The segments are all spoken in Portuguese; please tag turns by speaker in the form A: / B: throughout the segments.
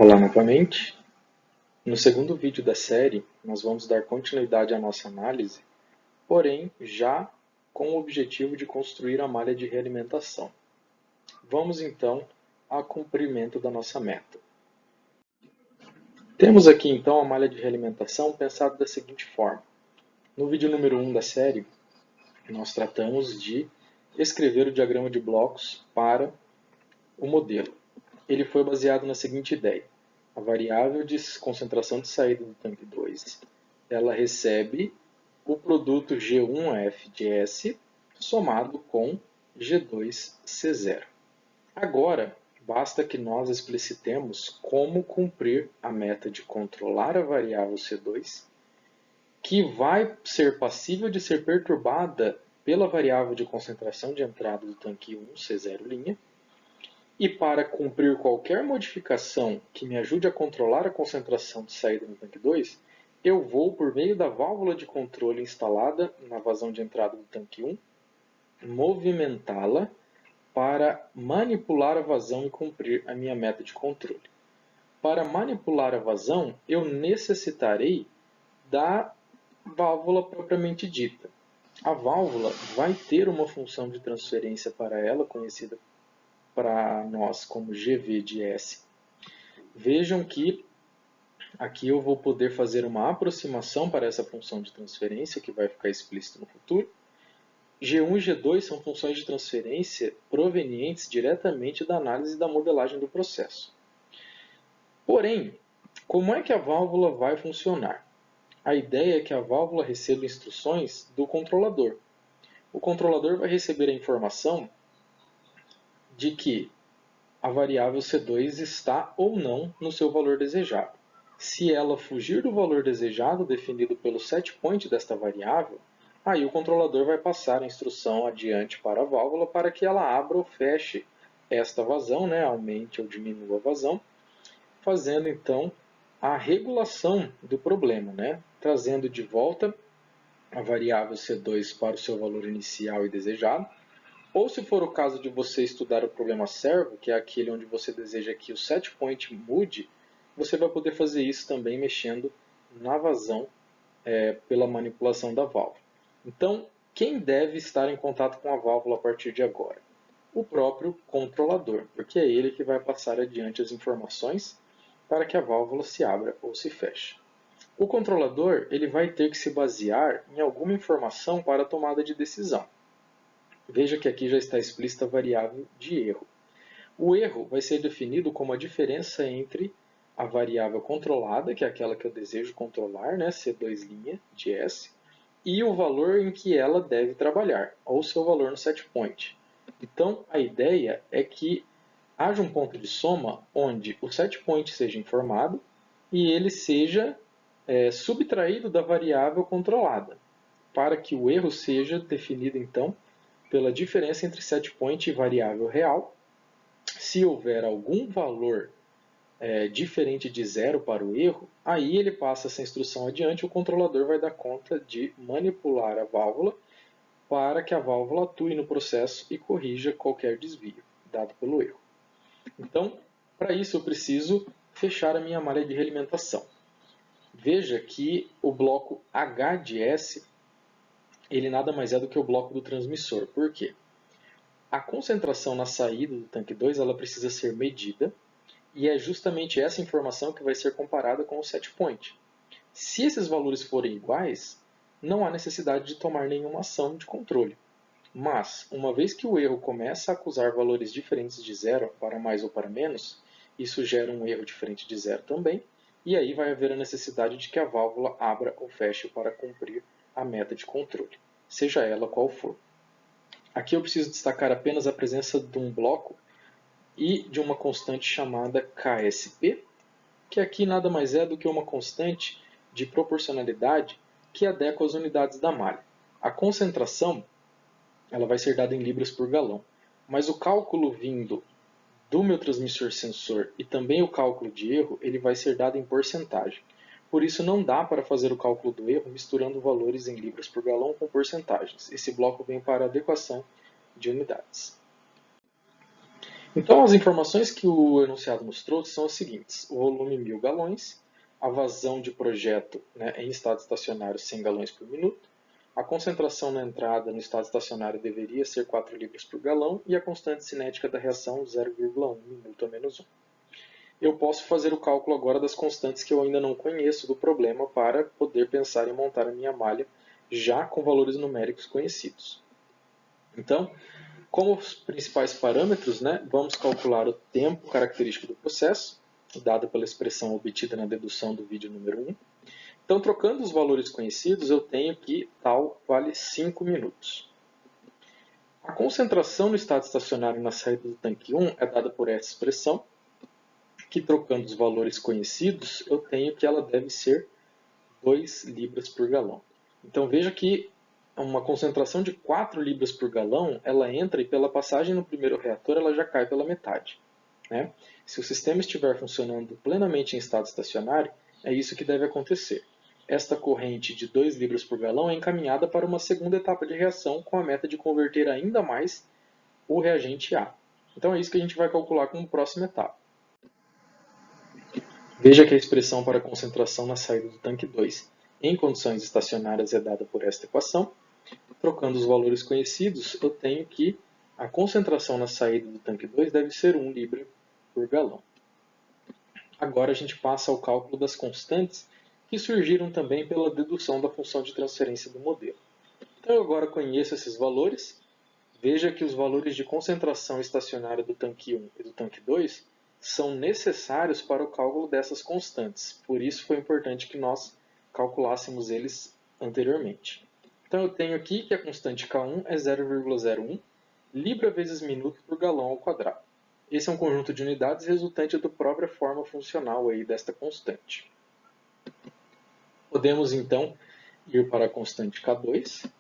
A: Olá novamente. No segundo vídeo da série, nós vamos dar continuidade à nossa análise, porém já com o objetivo de construir a malha de realimentação. Vamos então ao cumprimento da nossa meta. Temos aqui então a malha de realimentação pensada da seguinte forma. No vídeo número 1 da série, nós tratamos de escrever o diagrama de blocos para o modelo. Ele foi baseado na seguinte ideia. A variável de concentração de saída do tanque 2, ela recebe o produto G1F de S somado com G2C0. Agora, basta que nós explicitemos como cumprir a meta de controlar a variável C2, que vai ser passível de ser perturbada pela variável de concentração de entrada do tanque 1, C0', e para cumprir qualquer modificação que me ajude a controlar a concentração de saída no tanque 2, eu vou, por meio da válvula de controle instalada na vazão de entrada do tanque 1, movimentá-la para manipular a vazão e cumprir a minha meta de controle. Para manipular a vazão, eu necessitarei da válvula propriamente dita. A válvula vai ter uma função de transferência para ela, conhecida para nós como GV de S. Vejam que aqui eu vou poder fazer uma aproximação para essa função de transferência, que vai ficar explícito no futuro. G1 e G2 são funções de transferência provenientes diretamente da análise da modelagem do processo. Porém, como é que a válvula vai funcionar? A ideia é que a válvula receba instruções do controlador. O controlador vai receber a informação de que a variável C2 está ou não no seu valor desejado. Se ela fugir do valor desejado definido pelo setpoint desta variável, aí o controlador vai passar a instrução adiante para a válvula para que ela abra ou feche esta vazão, aumente ou diminua a vazão, fazendo então a regulação do problema, trazendo de volta a variável C2 para o seu valor inicial e desejado. Ou se for o caso de você estudar o problema servo, que é aquele onde você deseja que o setpoint mude, você vai poder fazer isso também mexendo na vazão pela manipulação da válvula. Então, quem deve estar em contato com a válvula a partir de agora? O próprio controlador, porque é ele que vai passar adiante as informações para que a válvula se abra ou se feche. O controlador ele vai ter que se basear em alguma informação para a tomada de decisão. Veja que aqui já está explícita a variável de erro. O erro vai ser definido como a diferença entre a variável controlada, que é aquela que eu desejo controlar, C2' de S, e o valor em que ela deve trabalhar, ou seu valor no setpoint. Então, a ideia é que haja um ponto de soma onde o setpoint seja informado e ele seja subtraído da variável controlada, para que o erro seja definido, então, pela diferença entre setpoint e variável real. Se houver algum valor diferente de zero para o erro, aí ele passa essa instrução adiante e o controlador vai dar conta de manipular a válvula para que a válvula atue no processo e corrija qualquer desvio dado pelo erro. Então, para isso eu preciso fechar a minha malha de realimentação. Veja que o bloco H de S ele nada mais é do que o bloco do transmissor. Por quê? A concentração na saída do tanque 2 ela precisa ser medida e é justamente essa informação que vai ser comparada com o setpoint. Se esses valores forem iguais, não há necessidade de tomar nenhuma ação de controle. Mas, uma vez que o erro começa a acusar valores diferentes de zero, para mais ou para menos, isso gera um erro diferente de zero também, e aí vai haver a necessidade de que a válvula abra ou feche para cumprir a meta de controle, seja ela qual for. Aqui eu preciso destacar apenas a presença de um bloco e de uma constante chamada KSP, que aqui nada mais é do que uma constante de proporcionalidade que adequa as unidades da malha. A concentração ela vai ser dada em libras por galão, mas o cálculo vindo do meu transmissor sensor e também o cálculo de erro, ele vai ser dado em porcentagem. Por isso não dá para fazer o cálculo do erro misturando valores em libras por galão com porcentagens. Esse bloco vem para adequação de unidades. Então, as informações que o enunciado nos trouxe são as seguintes: o volume 1.000 galões, a vazão de projeto, né, em estado estacionário 100 galões por minuto, a concentração na entrada no estado estacionário deveria ser 4 libras por galão e a constante cinética da reação 0,1 minuto a menos 1. Eu posso fazer o cálculo agora das constantes que eu ainda não conheço do problema para poder pensar em montar a minha malha já com valores numéricos conhecidos. Então, como os principais parâmetros, né, vamos calcular o tempo característico do processo, dado pela expressão obtida na dedução do vídeo número 1. Então, trocando os valores conhecidos, eu tenho que tal vale 5 minutos. A concentração no estado estacionário na saída do tanque 1 é dada por essa expressão, que trocando os valores conhecidos, eu tenho que ela deve ser 2 libras por galão. Então, veja que uma concentração de 4 libras por galão, ela entra e pela passagem no primeiro reator, ela já cai pela metade. Né? Se o sistema estiver funcionando plenamente em estado estacionário, é isso que deve acontecer. Esta corrente de 2 libras por galão é encaminhada para uma segunda etapa de reação com a meta de converter ainda mais o reagente A. Então é isso que a gente vai calcular como próxima etapa. Veja que a expressão para a concentração na saída do tanque 2 em condições estacionárias é dada por esta equação. Trocando os valores conhecidos, eu tenho que a concentração na saída do tanque 2 deve ser 1 libra por galão. Agora a gente passa ao cálculo das constantes que surgiram também pela dedução da função de transferência do modelo. Então eu agora conheço esses valores. Veja que os valores de concentração estacionária do tanque 1 e do tanque 2 são necessários para o cálculo dessas constantes. Por isso foi importante que nós calculássemos eles anteriormente. Então eu tenho aqui que a constante K1 é 0,01 libra vezes minuto por galão ao quadrado. Esse é um conjunto de unidades resultante da própria forma funcional aí desta constante. Podemos então ir para a constante K2.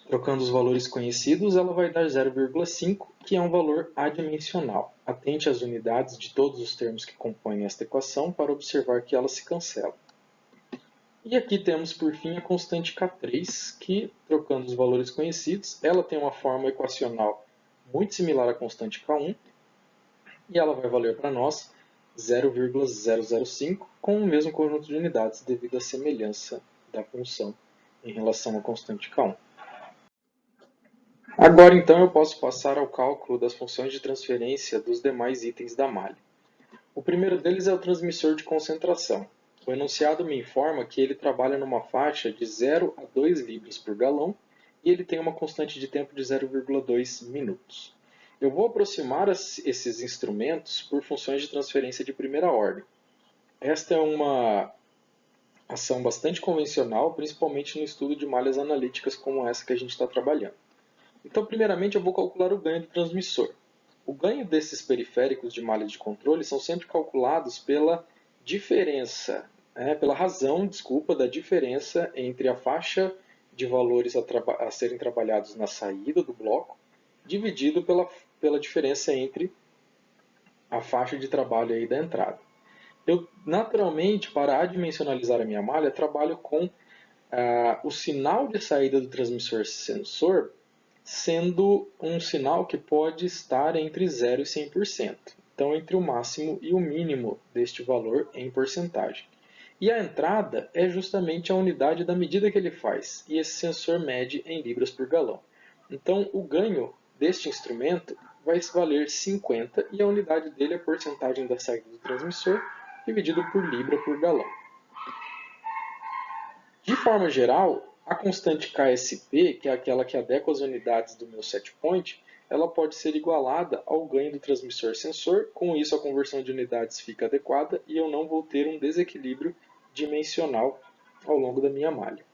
A: Trocando os valores conhecidos, ela vai dar 0,5, que é um valor adimensional. Atente às unidades de todos os termos que compõem esta equação para observar que elas se cancelam. E aqui temos, por fim, a constante K3, que, trocando os valores conhecidos, ela tem uma forma equacional muito similar à constante K1, e ela vai valer para nós 0,005, com o mesmo conjunto de unidades devido à semelhança da função em relação à constante K1. Agora, então, eu posso passar ao cálculo das funções de transferência dos demais itens da malha. O primeiro deles é o transmissor de concentração. O enunciado me informa que ele trabalha numa faixa de 0 a 2 libras por galão e ele tem uma constante de tempo de 0,2 minutos. Eu vou aproximar esses instrumentos por funções de transferência de primeira ordem. Esta é uma ação bastante convencional, principalmente no estudo de malhas analíticas como essa que a gente está trabalhando. Então, primeiramente, eu vou calcular o ganho do transmissor. O ganho desses periféricos de malha de controle são sempre calculados pela diferença, pela razão, da diferença entre a faixa de valores a serem trabalhados na saída do bloco, dividido pela diferença entre a faixa de trabalho aí da entrada. Eu, naturalmente, para adimensionalizar a minha malha, trabalho com o sinal de saída do transmissor sensor sendo um sinal que pode estar entre 0 e 100%. Então, entre o máximo e o mínimo deste valor em porcentagem. E a entrada é justamente a unidade da medida que ele faz, e esse sensor mede em libras por galão. Então, o ganho deste instrumento vai valer 50 e a unidade dele é a porcentagem da saída do transmissor dividido por libra por galão. De forma geral, a constante KSP, que é aquela que adequa as unidades do meu set point, ela pode ser igualada ao ganho do transmissor sensor, com isso a conversão de unidades fica adequada e eu não vou ter um desequilíbrio dimensional ao longo da minha malha.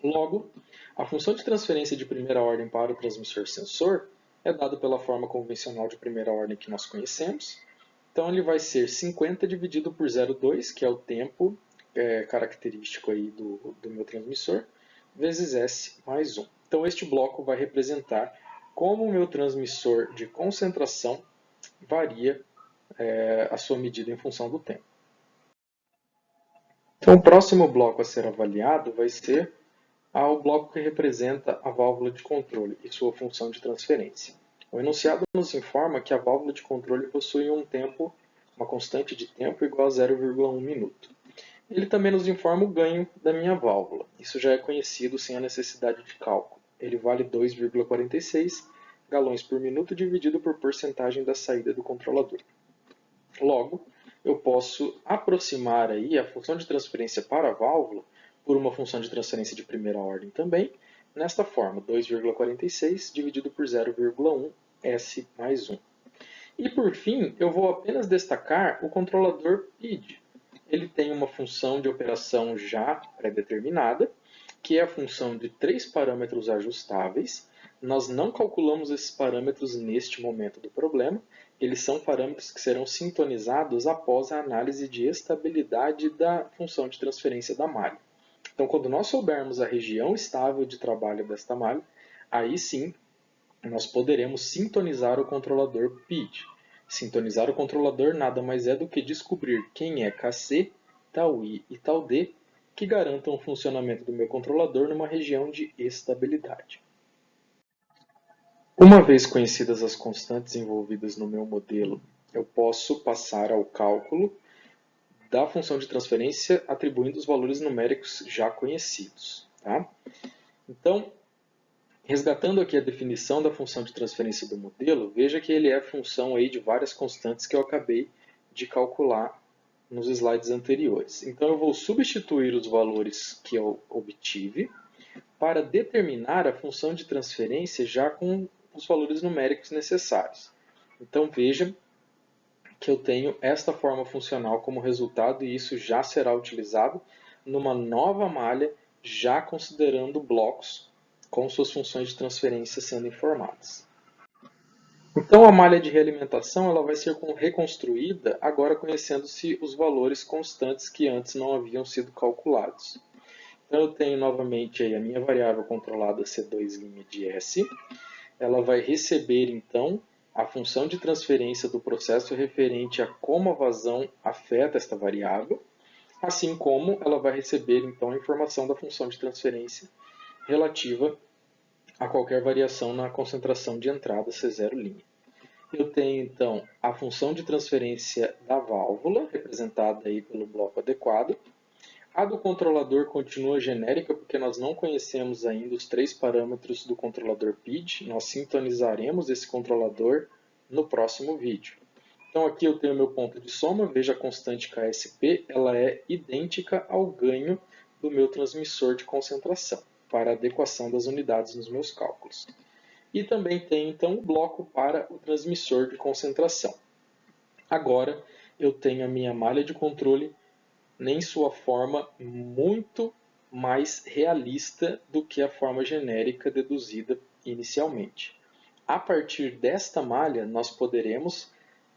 A: Logo, a função de transferência de primeira ordem para o transmissor sensor é dada pela forma convencional de primeira ordem que nós conhecemos. Então ele vai ser 50 dividido por 0,2, que é o tempo característico aí do meu transmissor, vezes S mais 1. Então este bloco vai representar como o meu transmissor de concentração varia a sua medida em função do tempo. Então o próximo bloco a ser avaliado vai ser o bloco que representa a válvula de controle e sua função de transferência. O enunciado nos informa que a válvula de controle possui uma constante de tempo igual a 0,1 minuto. Ele também nos informa o ganho da minha válvula. Isso já é conhecido sem a necessidade de cálculo. Ele vale 2,46 galões por minuto dividido por porcentagem da saída do controlador. Logo, eu posso aproximar aí a função de transferência para a válvula por uma função de transferência de primeira ordem também, nesta forma, 2,46 dividido por 0,1 S mais 1. E por fim, eu vou apenas destacar o controlador PID. Ele tem uma função de operação já pré-determinada, que é a função de 3 parâmetros ajustáveis. Nós não calculamos esses parâmetros neste momento do problema, eles são parâmetros que serão sintonizados após a análise de estabilidade da função de transferência da malha. Então, quando nós soubermos a região estável de trabalho desta malha, aí sim nós poderemos sintonizar o controlador PID. Sintonizar o controlador nada mais é do que descobrir quem é KC, tal I e tal D, que garantam o funcionamento do meu controlador numa região de estabilidade. Uma vez conhecidas as constantes envolvidas no meu modelo, eu posso passar ao cálculo da função de transferência atribuindo os valores numéricos já conhecidos. Tá? Então, resgatando aqui a definição da função de transferência do modelo, veja que ele é função aí de várias constantes que eu acabei de calcular nos slides anteriores. Então, eu vou substituir os valores que eu obtive para determinar a função de transferência já com os valores numéricos necessários. Então, veja que eu tenho esta forma funcional como resultado e isso já será utilizado numa nova malha, já considerando blocos com suas funções de transferência sendo informadas. Então, a malha de realimentação ela vai ser reconstruída agora conhecendo-se os valores constantes que antes não haviam sido calculados. Então, eu tenho novamente aí a minha variável controlada C2' de S. Ela vai receber, então, a função de transferência do processo referente a como a vazão afeta esta variável, assim como ela vai receber, então, a informação da função de transferência relativa a qualquer variação na concentração de entrada C0'. Eu tenho, então, a função de transferência da válvula, representada aí pelo bloco adequado. A do controlador continua genérica, porque nós não conhecemos ainda os 3 parâmetros do controlador PID. Nós sintonizaremos esse controlador no próximo vídeo. Então aqui eu tenho meu ponto de soma, veja a constante KSP, ela é idêntica ao ganho do meu transmissor de concentração, para a adequação das unidades nos meus cálculos. E também tem então o bloco para o transmissor de concentração. Agora eu tenho a minha malha de controle em sua forma muito mais realista do que a forma genérica deduzida inicialmente. A partir desta malha, nós poderemos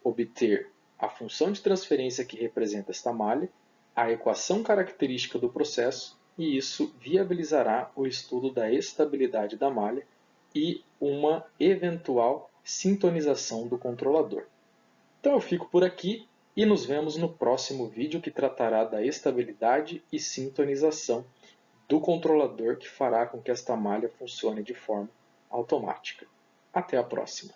A: obter a função de transferência que representa esta malha, a equação característica do processo, e isso viabilizará o estudo da estabilidade da malha e uma eventual sintonização do controlador. Então eu fico por aqui e nos vemos no próximo vídeo que tratará da estabilidade e sintonização do controlador que fará com que esta malha funcione de forma automática. Até a próxima!